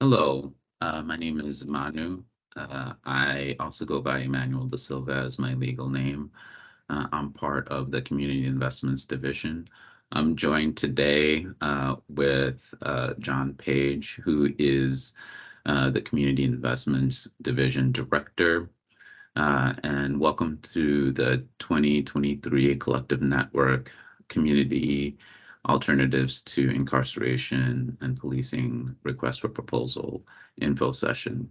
Hello, my name is Manu. I also go by Emmanuel da Silva as my legal name. I'm part of the Community Investments Division. I'm joined today with John Page, who is the Community Investments Division Director. And welcome to the 2023 Collective Network Community Alternatives to Incarceration and Policing Request for Proposal info session.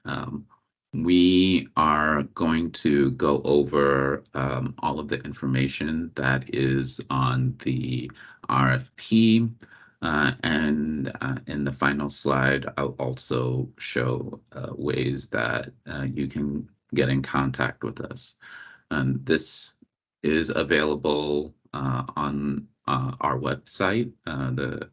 Um, we are going to go over all of the information that is on the RFP. And in the final slide, I'll also show ways that you can get in contact with us. And this is available on our website, the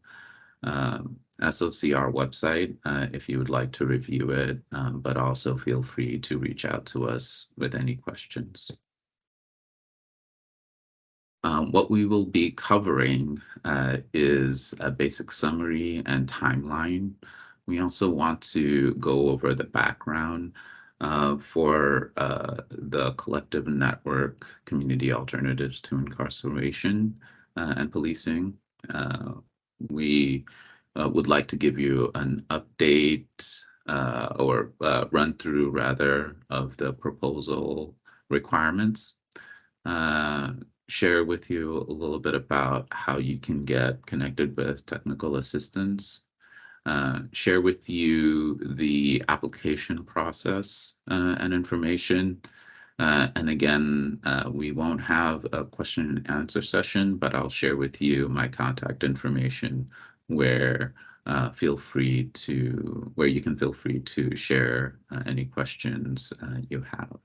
SOCR website, if you would like to review it, but also feel free to reach out to us with any questions. What we will be covering is a basic summary and timeline. We also want to go over the background for the collective network Community Alternatives to Incarceration and Policing. We would like to give you an update or run through rather of the proposal requirements. Share with you a little bit about how you can get connected with technical assistance, share with you the application process and information. And again, we won't have a question and answer session, but I'll share with you my contact information where where you can feel free to share any questions you have.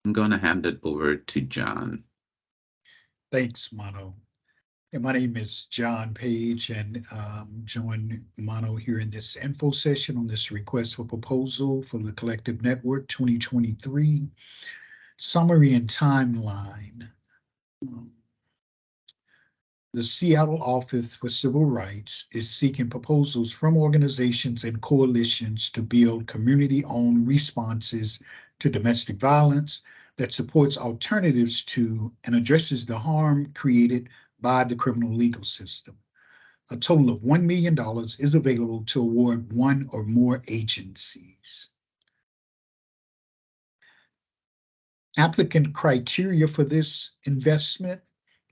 I'm going to hand it over to John. Thanks, Mano. And my name is John Page, and join Mano here in this info session on this request for proposal for the Collective Network 2023 summary and timeline. The Seattle Office for Civil Rights is seeking proposals from organizations and coalitions to build community-owned responses to domestic violence that supports alternatives to and addresses the harm created by the criminal legal system. A total of $1 million is available to award one or more agencies. Applicant criteria for this investment,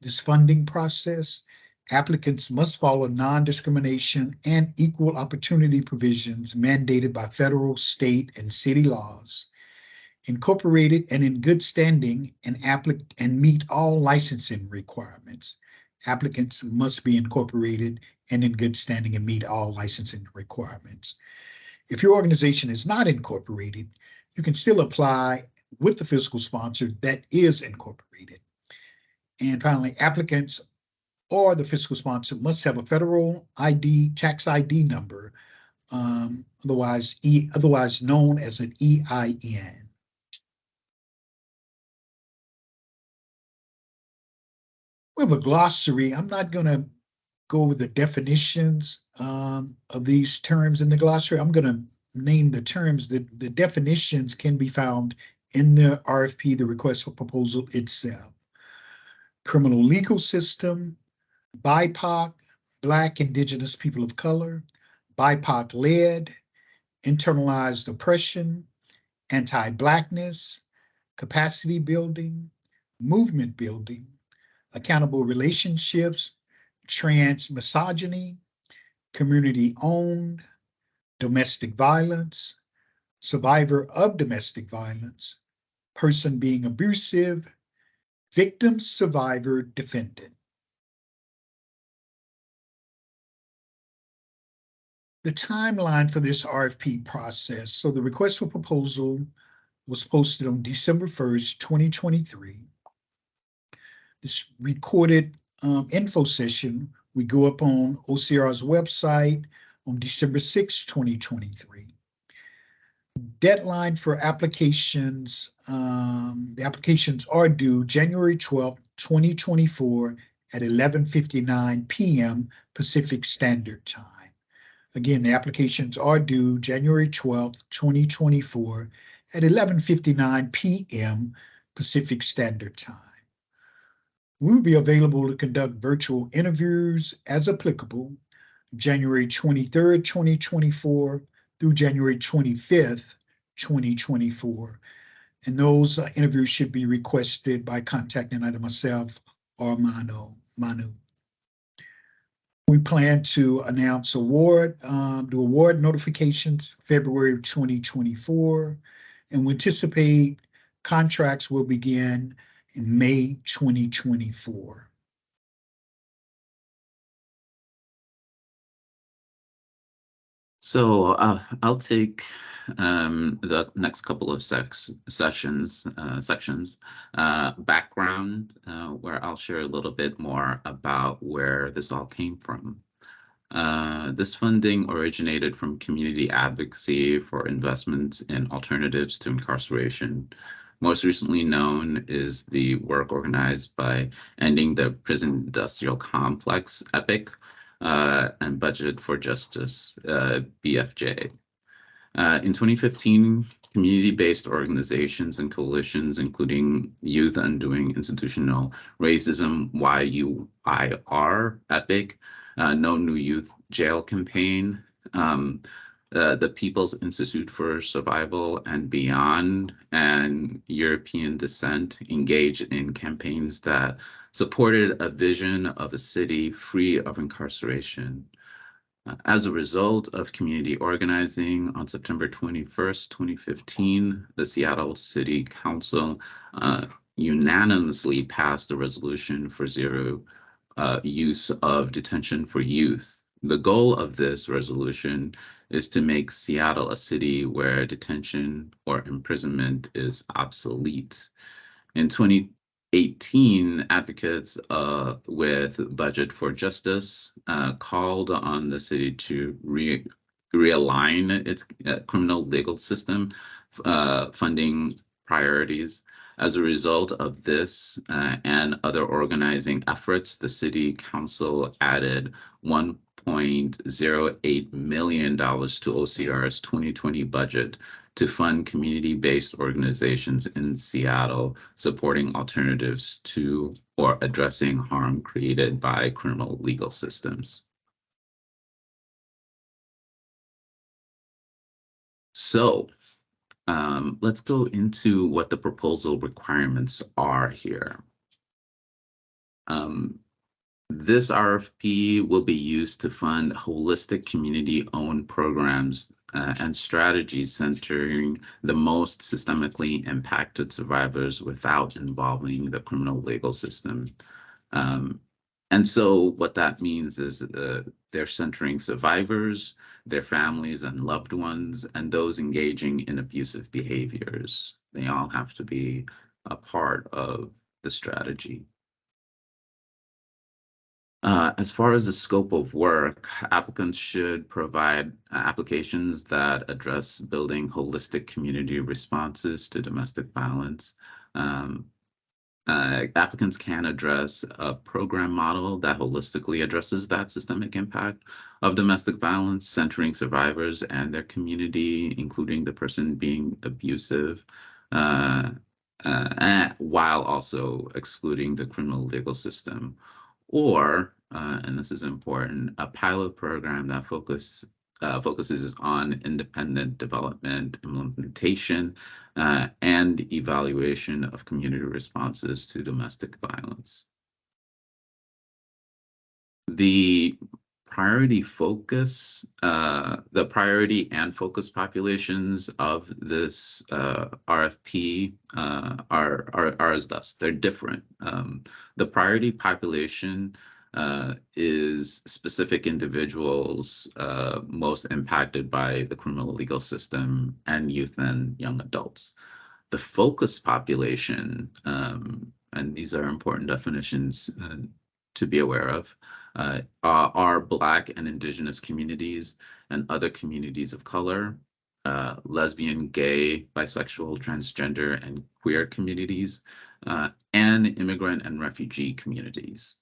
this funding process: applicants must follow non-discrimination and equal opportunity provisions mandated by federal, state, and city laws, incorporated and in good standing, and meet all licensing requirements. Applicants must be incorporated and in good standing and meet all licensing requirements. If your organization is not incorporated, you can still apply with the fiscal sponsor that is incorporated. And finally, applicants or the fiscal sponsor must have a federal ID, tax ID number, otherwise known as an EIN. We have a glossary. I'm not going to go over the definitions of these terms in the glossary. I'm going to name the terms. The definitions can be found in the RFP, the request for proposal itself. Criminal legal system, BIPOC, Black, Indigenous, people of color, BIPOC-led, internalized oppression, anti-Blackness, capacity building, movement building, accountable relationships, trans misogyny, community-owned, domestic violence, survivor of domestic violence, person being abusive, victim, survivor, defendant. The timeline for this RFP process. So the request for proposal was posted on December 1st, 2023. This recorded info session, we go up on OCR's website on December 6, 2023. Deadline for applications, the applications are due January 12th, 2024 at 11:59 p.m. Pacific Standard Time. Again, the applications are due January 12th, 2024 at 11:59 p.m. Pacific Standard Time. We will be available to conduct virtual interviews as applicable January 23rd, 2024 through January 25th, 2024. And those interviews should be requested by contacting either myself or Manu. We plan to announce do award notifications February 2024, and we anticipate contracts will begin in May 2024. So I'll take the next couple of sections, background, where I'll share a little bit more about where this all came from. This funding originated from community advocacy for investments in alternatives to incarceration. Most recently known is the work organized by Ending the Prison Industrial Complex, EPIC, and Budget for Justice, BFJ. In 2015, community-based organizations and coalitions, including Youth Undoing Institutional Racism, YUIR, EPIC, No New Youth Jail Campaign, the People's Institute for Survival and Beyond, and European Descent engaged in campaigns that supported a vision of a city free of incarceration. As a result of community organizing, on September 21st, 2015, the Seattle City Council unanimously passed a resolution for zero use of detention for youth. The goal of this resolution is to make Seattle a city where detention or imprisonment is obsolete. In 2018, advocates with Budget for Justice called on the city to realign its criminal legal system funding priorities. As a result of this and other organizing efforts, the City Council added $1.08 million to OCR's 2020 budget to fund community-based organizations in Seattle supporting alternatives to or addressing harm created by criminal legal systems. So let's go into what the proposal requirements are here. This RFP will be used to fund holistic community-owned programs and strategies centering the most systemically impacted survivors without involving the criminal legal system. And so what that means is they're centering survivors, their families and loved ones, and those engaging in abusive behaviors. They all have to be a part of the strategy. As far as the scope of work, applicants should provide applications that address building holistic community responses to domestic violence. Applicants can address a program model that holistically addresses that systemic impact of domestic violence, centering survivors and their community, including the person being abusive, while also excluding the criminal legal system. Or, and this is important, a pilot program that focuses on independent development, implementation, and evaluation of community responses to domestic violence. The priority and focus populations of this RFP are as thus. They're different. The priority population is specific individuals most impacted by the criminal legal system and youth and young adults. The focus population, and these are important definitions to be aware of, are Black and Indigenous communities and other communities of color, lesbian, gay, bisexual, transgender, and queer communities, and immigrant and refugee communities.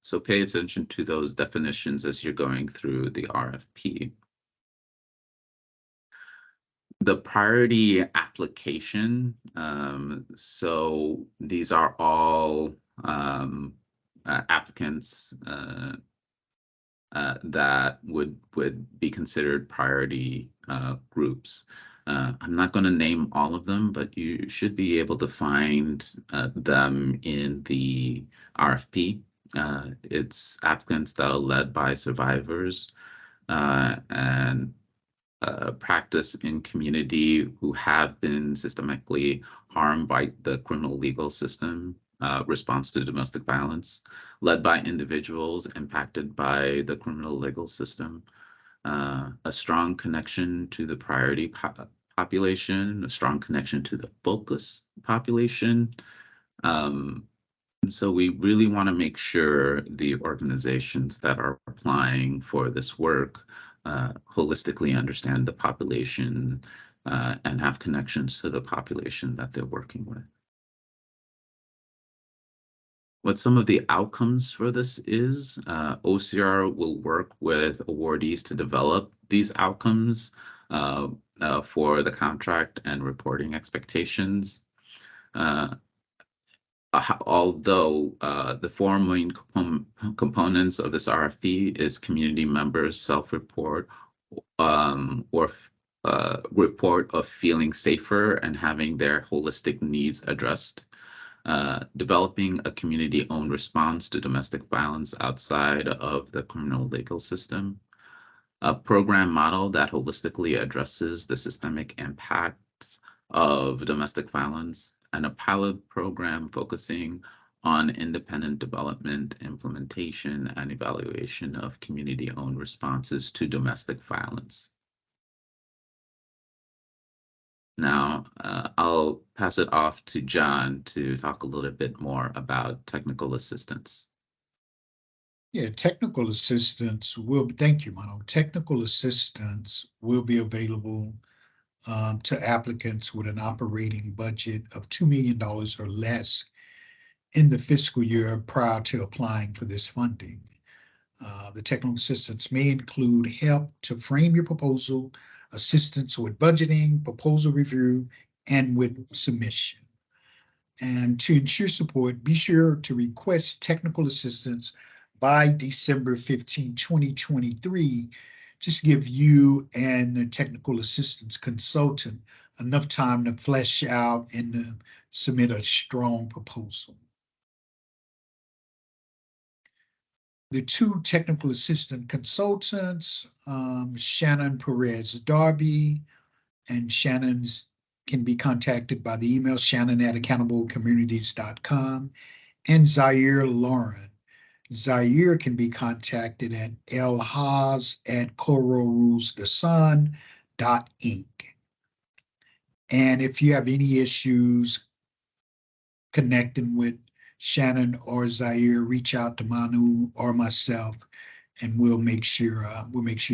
So pay attention to those definitions as you're going through the RFP. The priority application, so these are all applicants that would be considered priority groups. I'm not going to name all of them, but you should be able to find them in the RFP. It's applicants that are led by survivors and practice in community who have been systemically harmed by the criminal legal system response to domestic violence, led by individuals impacted by the criminal legal system, a strong connection to the priority population, a strong connection to the focus population. So we really want to make sure the organizations that are applying for this work holistically understand the population and have connections to the population that they're working with. What some of the outcomes for this is, OCR will work with awardees to develop these outcomes for the contract and reporting expectations. Although the four main components of this RFP is community members self-report or report of feeling safer and having their holistic needs addressed, developing a community-owned response to domestic violence outside of the criminal legal system, a program model that holistically addresses the systemic impacts of domestic violence, and a pilot program focusing on independent development, implementation, and evaluation of community-owned responses to domestic violence. Now, I'll pass it off to John to talk a little bit more about technical assistance. Yeah, technical assistance will, thank you, Mano. Technical assistance will be available to applicants with an operating budget of $2 million or less in the fiscal year prior to applying for this funding. The technical assistance may include help to frame your proposal, assistance with budgeting, proposal review, and with submission. And to ensure support, be sure to request technical assistance by December 15, 2023. Just give you and the technical assistance consultant enough time to flesh out and submit a strong proposal. The two technical assistant consultants, Shannon Perez Darby, and Shannon's can be contacted by the email shannon@accountablecommunities.com, and Zaire Lauren. Zaire can be contacted at elhaz@coralrulesthesun.inc. And if you have any issues connecting with Shannon or Zaire, reach out to Manu or myself, and we'll make sure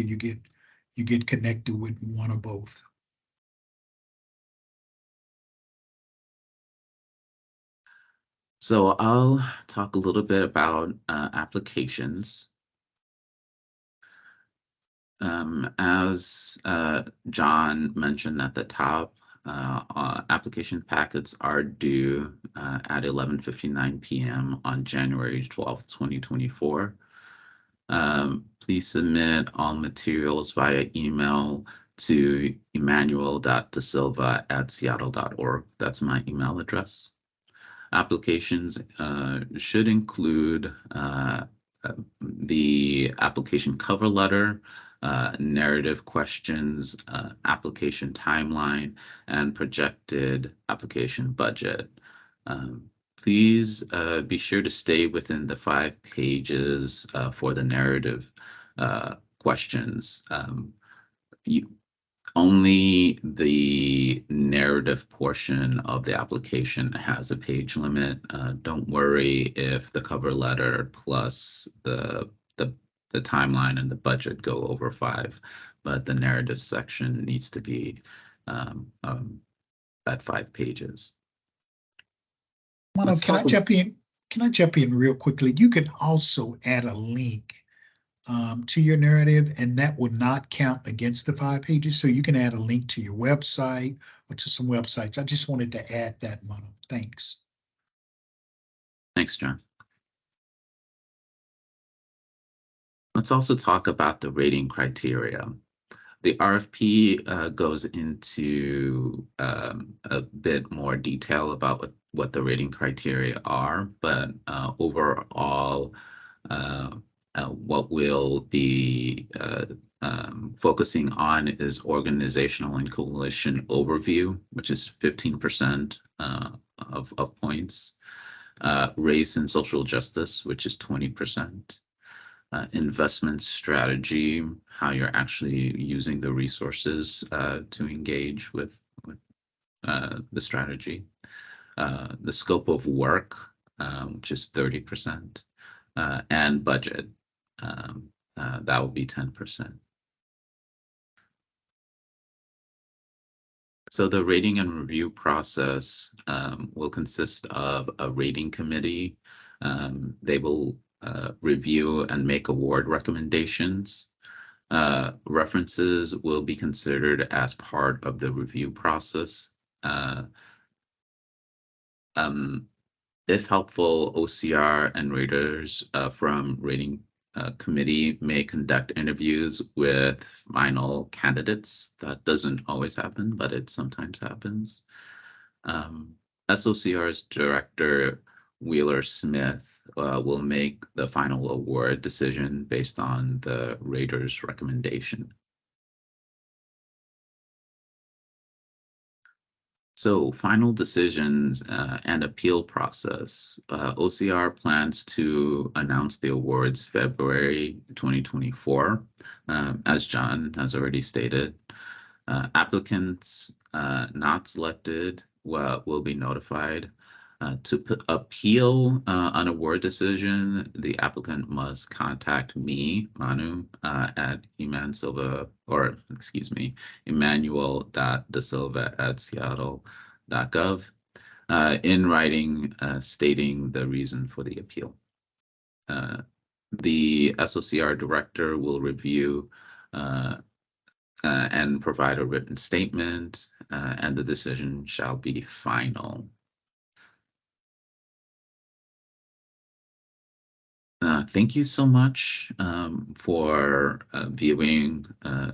you get connected with one or both. So I'll talk a little bit about applications. As John mentioned at the top, application packets are due at 11:59 p.m. on January 12th, 2024. Please submit all materials via email to emmanuel.desilva@seattle.org. That's my email address. Applications should include the application cover letter, narrative questions, application timeline, and projected application budget. Please be sure to stay within the 5 pages for the narrative questions. Only the narrative portion of the application has a page limit. Don't worry if the cover letter plus the timeline and the budget go over 5, but the narrative section needs to be at 5 pages. Mano, can I jump in? Can I jump in real quickly? You can also add a link to your narrative, and that will not count against the 5 pages. So you can add a link to your website or to some websites. I just wanted to add that, Manu. Thanks. Thanks, John. Let's also talk about the rating criteria. The RFP goes into a bit more detail about what the rating criteria are, but overall, what we'll be focusing on is organizational and coalition overview, which is 15% of points, race and social justice, which is 20%. Investment strategy, how you're actually using the resources to engage with the strategy. The scope of work, which is 30%, and budget, that will be 10%. So the rating and review process will consist of a rating committee. They will review and make award recommendations. References will be considered as part of the review process. If helpful, OCR and raters from rating committee may conduct interviews with final candidates. That doesn't always happen, but it sometimes happens. SOCR's director, Wheeler Smith, will make the final award decision based on the rater's recommendation. So final decisions and appeal process. OCR plans to announce the awards February 2024, as John has already stated. Applicants not selected will be notified. To appeal an award decision, the applicant must contact me, Manu, at Emmanuel.desilva@seattle.gov, in writing stating the reason for the appeal. The SOCR director will review and provide a written statement, and the decision shall be final. Thank you so much for viewing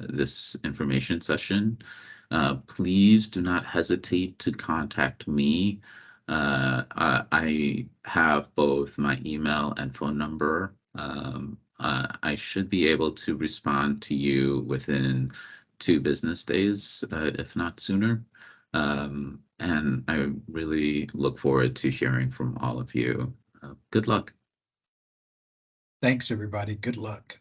this information session. Please do not hesitate to contact me. I have both my email and phone number. I should be able to respond to you within 2 business days, if not sooner. And I really look forward to hearing from all of you. Good luck. Thanks, everybody. Good luck.